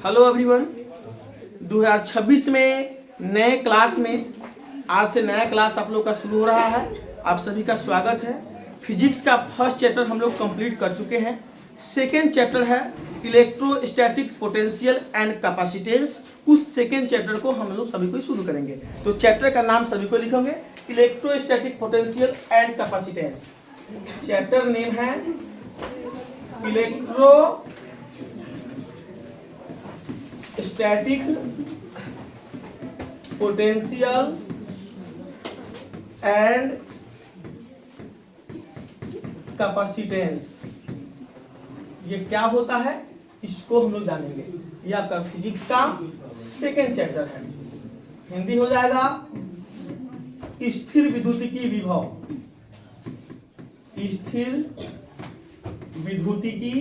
Hello everyone, 2026 में नए class में आज से नया क्लास आप लोग का शुरू हो रहा है। आप सभी का स्वागत है। फिजिक्स का फर्स्ट चैप्टर हम लोग कंप्लीट कर चुके हैं। सेकेंड चैप्टर है इलेक्ट्रोस्टैटिक पोटेंशियल एंड कैपेसिटेंस। उस सेकेंड चैप्टर को हम लोग सभी को शुरू करेंगे। तो चैप्टर का नाम सभी को लिखेंगे, electrostatic potential and capacitance. Chapter name है इलेक्ट्रोस्टैटिक पोटेंशियल एंड कैपेसिटेंस। ये क्या होता है इसको हम लोग जानेंगे। ये आपका फिजिक्स का सेकेंड चैप्टर है। हिंदी हो जाएगा स्थिर विद्युतिकी विभव। स्थिर विद्युतिकी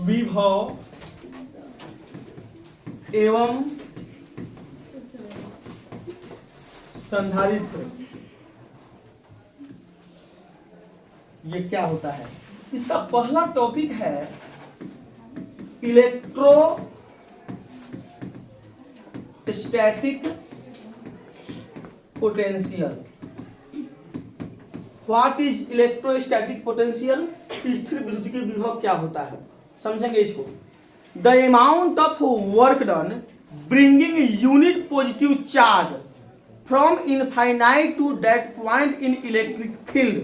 विभव एवं संधारित्र। ये क्या होता है? इसका पहला टॉपिक है electrostatic potential. What is electrostatic potential? स्थिर विद्युतिकी विभव क्या होता है, समझेंगे इसको। The amount of work done bringing unit positive charge from infinite to that point in electric field.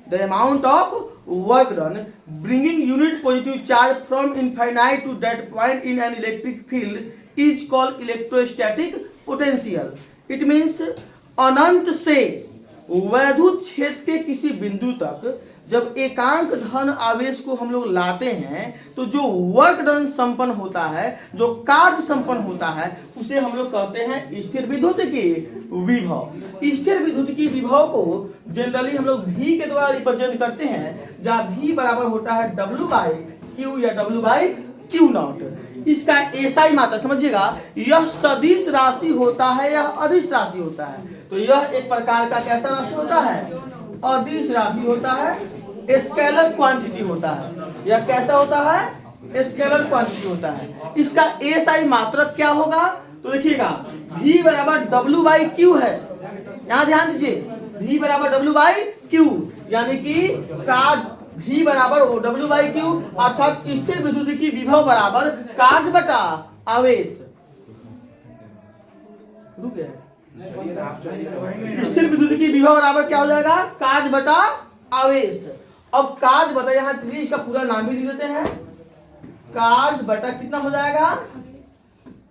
The amount of work done bringing unit positive charge from infinite to that point in an electric field is called electrostatic potential. It means अनंत से वैद्युत क्षेत्र के किसी बिंदु तक जब एकांक धन आवेश को हम लोग लाते हैं तो जो वर्क डन संपन्न होता है, जो कार्य संपन्न होता है, उसे हम लोग कहते हैं स्थिर विद्युतिकी विभव। स्थिर विद्युतिकी विभव को जनरली हम लोग V के द्वारा रिप्रेजेंट करते हैं, जहाँ V बराबर होता है W/Q या W/Q0। इसका एसआई मात्रा समझिएगा, यह सदिश राशि होता है या अदिश राशि होता है। तो यह एक प्रकार का कैसा राशि होता है? अदिश राशि होता है, स्केलर क्वांटिटी होता है। यह कैसा होता है? स्केलर क्वांटिटी होता है। इसका एसआई मात्रक क्या होगा? तो देखिएगा V बराबर W/Q है। यहाँ ध्यान दीजिए, V बराबर W/Q, यानी कि कार्य V बराबर W/Q अर्थात स्थिर विद्युतिकी विभव बराबर कार्य बटा आवेश। रुक गया। स्थिर विद्युतिकी विभव बराबर क्या हो जाएगा? कार्य बटा आवेश। अब कार्य बटा, यहाँ इसका पूरा नाम भी लिख देते हैं, कार्य बटा कितना हो जाएगा?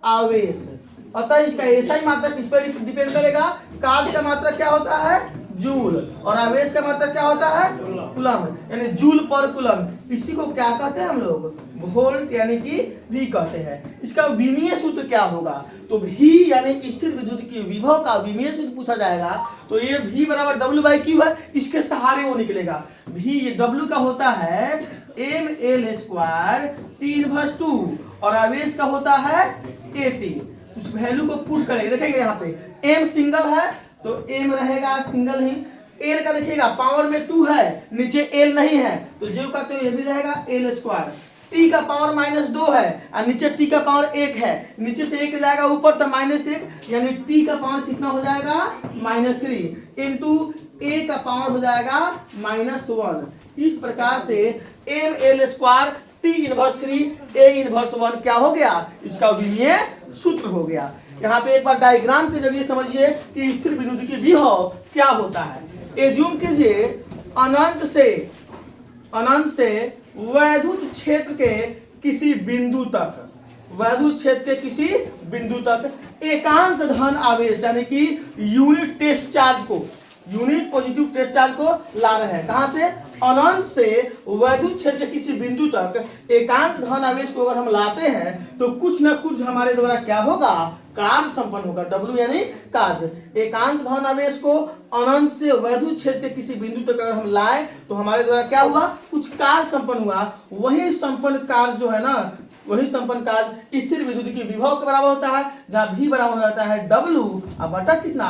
आवेश। अतः इसका एसआई मात्रा किस पर डिपेंड करेगा? कार्य का मात्रा क्या होता है? जूल, और आवेश का मात्रा क्या होता है? कूलम, यानी जूल पर कूलम। इसी को क्या कहते हैं हम लोग? वोल्ट, यानी कि V कहते हैं। इसका विमीय सूत्र क्या होगा? तो V यानी स्थिर विद्युतिकी विभव का विमीय सूत्र पूछा जाएगा तो ये V बराबर W/Q है। इसके सहारे वो निकलेगा। V ये W का होता है mL² T/2 और आवेश का होता है AT। उस वैल्यू को पुट करेंगे, देखेंगे यहाँ पे m सिंगल है तो m रहेगा सिंगल ही। L का देखिएगा पावर में 2 है, नीचे L नहीं है तो जो कहते हो ये भी रहेगा L²। T का पावर -2 है और नीचे T का पावर 1 है, नीचे से 1 जाएगा ऊपर तो -1, यानी T का पावर कितना हो जाएगा? -3 इंटू A का पावर हो जाएगा -1। इस प्रकार से mL² T−3 A−1 क्या हो गया? इसका विमीय सूत्र हो गया। यहाँ पे एक बार डायग्राम के जरिए समझिए कि स्थिर विद्युतिकी विभव क्या होता है। एज्यूम कीजिए अनंत से वैद्युत क्षेत्र के किसी बिंदु तक एकांक धन आवेश यानी कि यूनिट पॉजिटिव टेस्ट चार्ज को ला रहे हैं। कहां से? अनंत से वैद्युत क्षेत्र के किसी बिंदु तक एकांक धन आवेश को अगर हम लाते हैं तो कुछ न कुछ हमारे द्वारा क्या होगा? कार्य संपन्न होगा। W यानी कार्य। एकांक धन आवेश को अनंत से वैद्युत क्षेत्र के किसी बिंदु तक अगर हम लाए तो हमारे द्वारा क्या हुआ? कुछ कार्य संपन्न हुआ। वही संपन्न कार्य जो है ना, वही संपन्न कार्य स्थिर विद्युत की विभव के बराबर होता है, जहां V बराबर होता है W और बटा कितना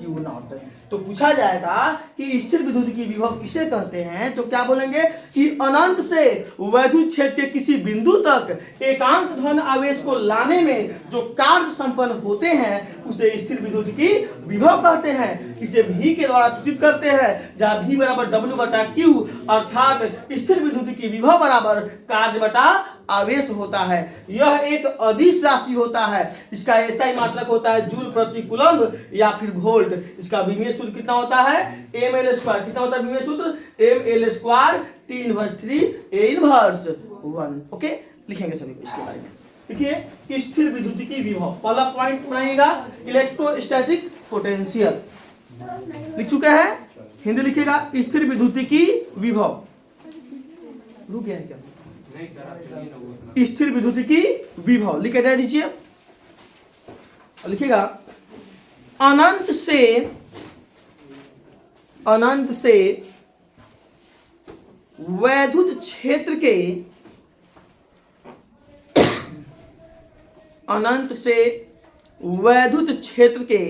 Q0। तो पूछा जाएगा कि स्थिर विद्युत की विभव किसे कहते हैं, तो क्या बोलेंगे कि अनंत से वैद्युत क्षेत्र के किसी बिंदु तक एकांक धन आवेश को लाने में जो कार्य संपन्न होते हैं उसे स्थिर विद्युत की विभव कहते हैं। इसे भी के द्वारा सूचित करते हैं, जहां भी बराबर W बटा Q, अर्थात स्थिर विद्युत की विभव बराबर कार्य बटा आवेश होता है। यह एक अदिश राशि होता है। इसका ऐसा ही मात्रक होता है जूल प्रति कूलम्ब या फिर वोल्ट। इसका विमीय सूत्र कितना होता है, ml स्क्वायर। कितना होता है विमीय सूत्र, ml square T inverse 3 A inverse 1। Okay, लिखेंगे सभी को इसके बारे में। देखिए, स्थिर विद्युत की विभव, पहला पॉइंट बनाइएगा इलेक्ट्रोस्टैटिक पोटेंशियल। लिख चुका है, हिंदी लिखिएगा स्थिर विद्युत की विभव। रुक गया है क्या? स्थिर विद्युत की विभव लिख के दीजिए। लिखिएगा अनंत से वैद्युत क्षेत्र के अनंत से वैद्युत क्षेत्र के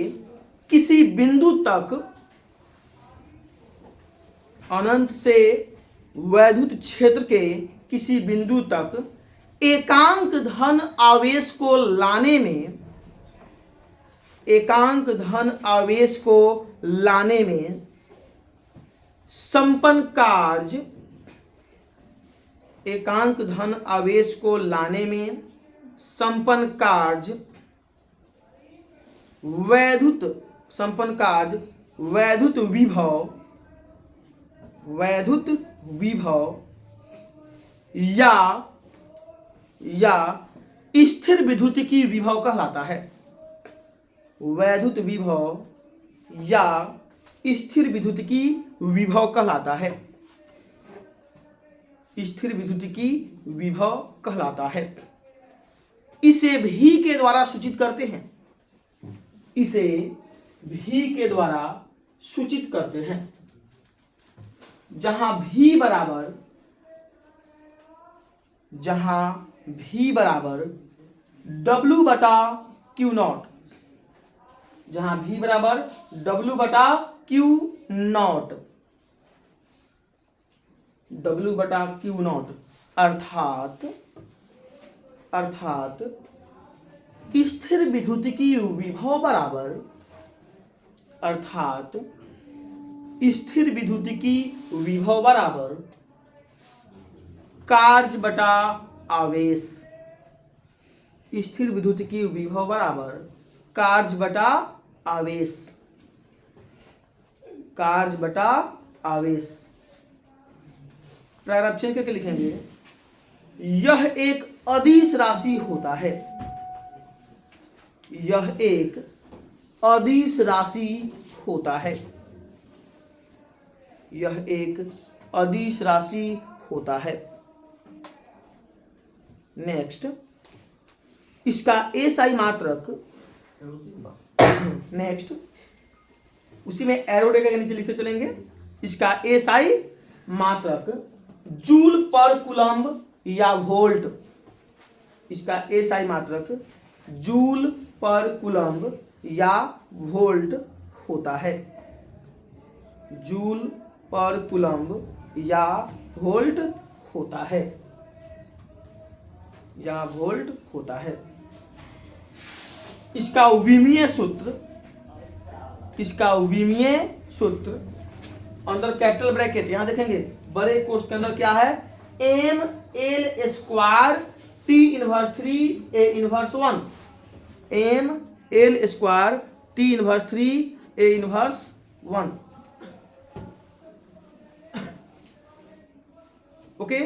किसी बिंदु तक, अनंत से वैद्युत क्षेत्र के किसी बिंदु तक एकांक धन आवेश को लाने में, एकांक धन आवेश को लाने में संपन्न कार्य, एकांक धन आवेश को लाने में संपन्न कार्य वैद्युत, संपन्न कार्य वैद्युत विभव, वैद्युत विभव या स्थिर विद्युत की विभव कहलाता है। वैद्युत विभव या स्थिर विद्युत की विभव कहलाता है, स्थिर विद्युत की विभव कहलाता है। इसे भी के द्वारा सूचित करते हैं, इसे भी के द्वारा सूचित करते हैं, जहां भी बराबर, जहां भी बराबर W बटा Q नॉट, जहां भी बराबर W बटा Q नॉट, W बटा Q नॉट, अर्थात स्थिर विद्युत की विभव बराबर, अर्थात स्थिर विद्युत की विभव बराबर कार्य बटा आवेश, स्थिर विद्युत की विभव बराबर कार्य बटा आवेश, कार्य बटा आवेश। पैराग्राफ चेंज करके लिखेंगे, यह एक अदिश राशि होता है, यह एक अदिश राशि होता है, यह एक अदिश राशि होता है। नेक्स्ट, इसका एसआई मात्रक, नेक्स्ट उसी में एरो डेगा के नीचे लिखते चलेंगे। इसका एसआई मात्रक जूल पर कूलम्ब या वोल्ट, इसका एसआई मात्रक जूल पर कूलम्ब या वोल्ट होता है, जूल पर कूलम्ब या वोल्ट होता है, या वोल्ट होता है। इसका विमीय सूत्र, इसका विमीय सूत्र अंदर कैपिटल ब्रैकेट, यहां देखेंगे बड़े कोर्स के अंदर क्या है, M L square T inverse 3 A inverse 1, M L square T inverse 3 A inverse 1। Okay,